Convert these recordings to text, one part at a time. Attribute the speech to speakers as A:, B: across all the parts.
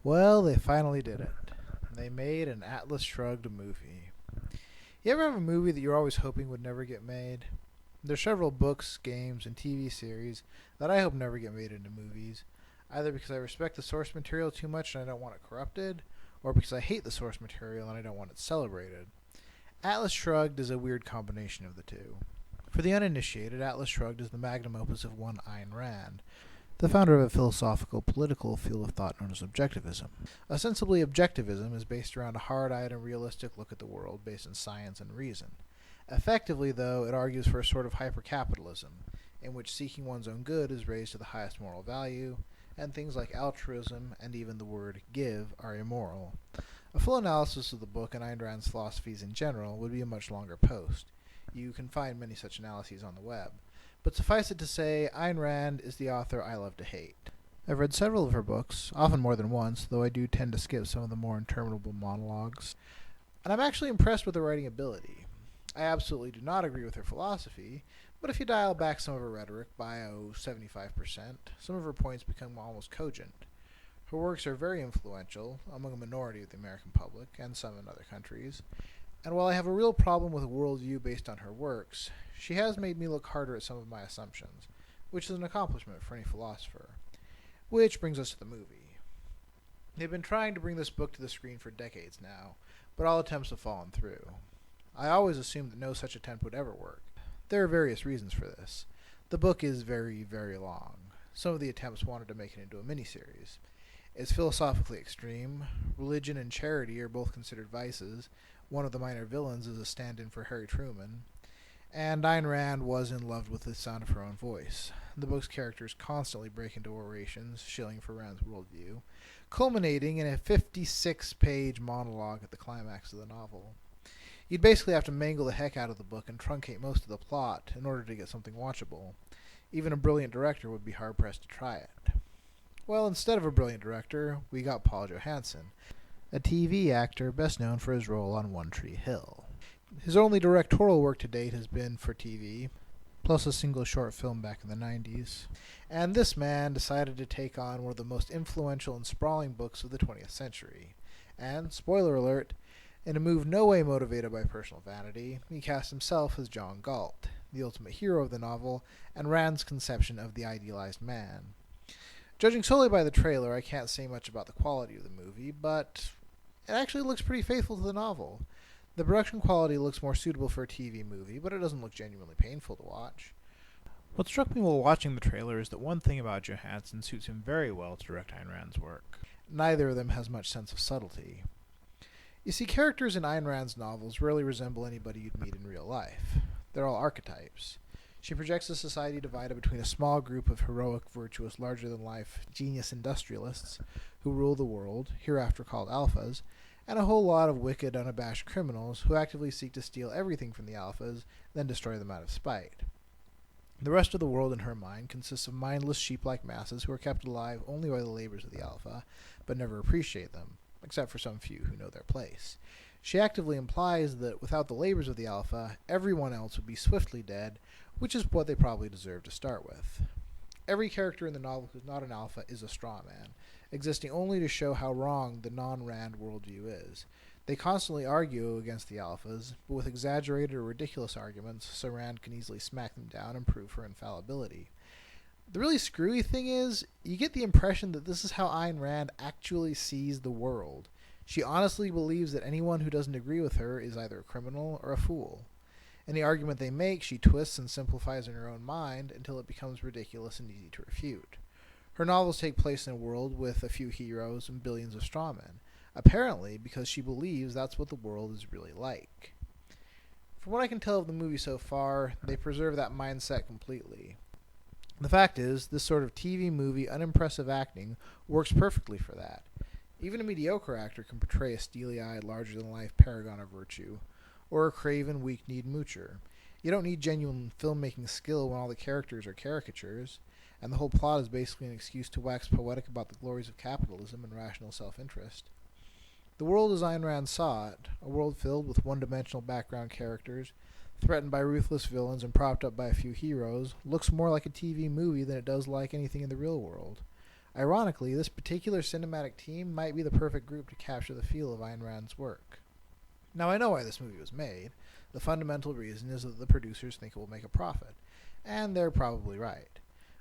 A: Well, they finally did it. They made an Atlas Shrugged movie. You ever have a movie that you're always hoping would never get made? There's several books, games, and TV series that I hope never get made into movies, either because I respect the source material too much and I don't want it corrupted, or because I hate the source material and I don't want it celebrated. Atlas Shrugged is a weird combination of the two. For the uninitiated, Atlas Shrugged is the magnum opus of one Ayn Rand, the founder of a philosophical political field of thought known as objectivism. Ostensibly, objectivism is based around a hard-eyed and realistic look at the world based on science and reason. Effectively, though, it argues for a sort of hypercapitalism, in which seeking one's own good is raised to the highest moral value, and things like altruism and even the word give are immoral. A full analysis of the book and Ayn Rand's philosophies in general would be a much longer post. You can find many such analyses on the web. But suffice it to say, Ayn Rand is the author I love to hate. I've read several of her books, often more than once, though I do tend to skip some of the more interminable monologues. And I'm actually impressed with her writing ability. I absolutely do not agree with her philosophy, but if you dial back some of her rhetoric by 75%, some of her points become almost cogent. Her works are very influential among a minority of the American public, and some in other countries, and while I have a real problem with a worldview based on her works, she has made me look harder at some of my assumptions, which is an accomplishment for any philosopher. Which brings us to the movie. They've been trying to bring this book to the screen for decades now, but all attempts have fallen through. I always assumed that no such attempt would ever work. There are various reasons for this. The book is very, very long. Some of the attempts wanted to make it into a miniseries. It's philosophically extreme. Religion and charity are both considered vices. One of the minor villains is a stand-in for Harry Truman. And Ayn Rand was in love with the sound of her own voice. The book's characters constantly break into orations, shilling for Rand's worldview, culminating in a 56-page monologue at the climax of the novel. You'd basically have to mangle the heck out of the book and truncate most of the plot in order to get something watchable. Even a brilliant director would be hard-pressed to try it. Well, instead of a brilliant director, we got Paul Johansson, a TV actor best known for his role on One Tree Hill. His only directorial work to date has been for TV, plus a single short film back in the 90s. And this man decided to take on one of the most influential and sprawling books of the 20th century. And, spoiler alert, in a move no way motivated by personal vanity, he cast himself as John Galt, the ultimate hero of the novel, and Rand's conception of the idealized man. Judging solely by the trailer, I can't say much about the quality of the movie, but it actually looks pretty faithful to the novel. The production quality looks more suitable for a TV movie, but it doesn't look genuinely painful to watch. What struck me while watching the trailer is that one thing about Johansson suits him very well to direct Ayn Rand's work. Neither of them has much sense of subtlety. You see, characters in Ayn Rand's novels rarely resemble anybody you'd meet in real life. They're all archetypes. She projects a society divided between a small group of heroic, virtuous, larger-than-life genius industrialists who rule the world, hereafter called alphas, and a whole lot of wicked, unabashed criminals who actively seek to steal everything from the alphas, then destroy them out of spite. The rest of the world in her mind consists of mindless sheep-like masses who are kept alive only by the labors of the alpha, but never appreciate them, except for some few who know their place. She actively implies that without the labors of the alpha, everyone else would be swiftly dead, which is what they probably deserve to start with. Every character in the novel who's not an alpha is a straw man, existing only to show how wrong the non-Rand worldview is. They constantly argue against the alphas, but with exaggerated or ridiculous arguments, so Rand can easily smack them down and prove her infallibility. The really screwy thing is, you get the impression that this is how Ayn Rand actually sees the world. She honestly believes that anyone who doesn't agree with her is either a criminal or a fool. Any argument they make, she twists and simplifies in her own mind until it becomes ridiculous and easy to refute. Her novels take place in a world with a few heroes and billions of strawmen, apparently because she believes that's what the world is really like. From what I can tell of the movie so far, they preserve that mindset completely. The fact is, this sort of TV movie unimpressive acting works perfectly for that. Even a mediocre actor can portray a steely-eyed, larger-than-life paragon of virtue, or a craven, weak-kneed moocher. You don't need genuine filmmaking skill when all the characters are caricatures, and the whole plot is basically an excuse to wax poetic about the glories of capitalism and rational self-interest. The world as Ayn Rand saw it, a world filled with one-dimensional background characters, threatened by ruthless villains and propped up by a few heroes, looks more like a TV movie than it does like anything in the real world. Ironically, this particular cinematic team might be the perfect group to capture the feel of Ayn Rand's work. Now, I know why this movie was made. The fundamental reason is that the producers think it will make a profit, and they're probably right.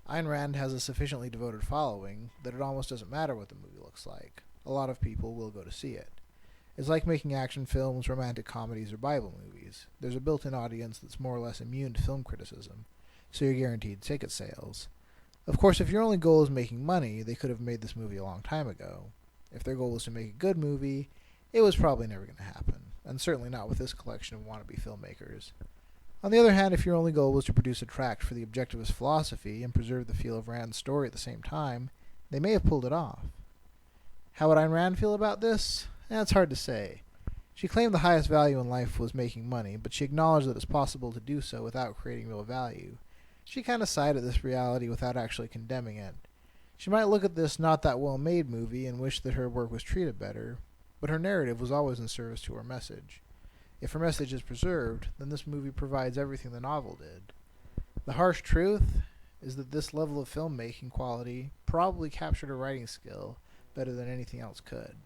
A: Ayn Rand has a sufficiently devoted following that it almost doesn't matter what the movie looks like. A lot of people will go to see it. It's like making action films, romantic comedies, or Bible movies. There's a built-in audience that's more or less immune to film criticism, so you're guaranteed ticket sales. Of course, if your only goal is making money, they could have made this movie a long time ago. If their goal was to make a good movie, it was probably never going to happen, and certainly not with this collection of wannabe filmmakers. On the other hand, if your only goal was to produce a tract for the objectivist philosophy and preserve the feel of Rand's story at the same time, they may have pulled it off. How would Ayn Rand feel about this? It's hard to say. She claimed the highest value in life was making money, but she acknowledged that it's possible to do so without creating real value. She kind of sighed at this reality without actually condemning it. She might look at this not that well-made movie and wish that her work was treated better, but her narrative was always in service to her message. If her message is preserved, then this movie provides everything the novel did. The harsh truth is that this level of filmmaking quality probably captured her writing skill better than anything else could.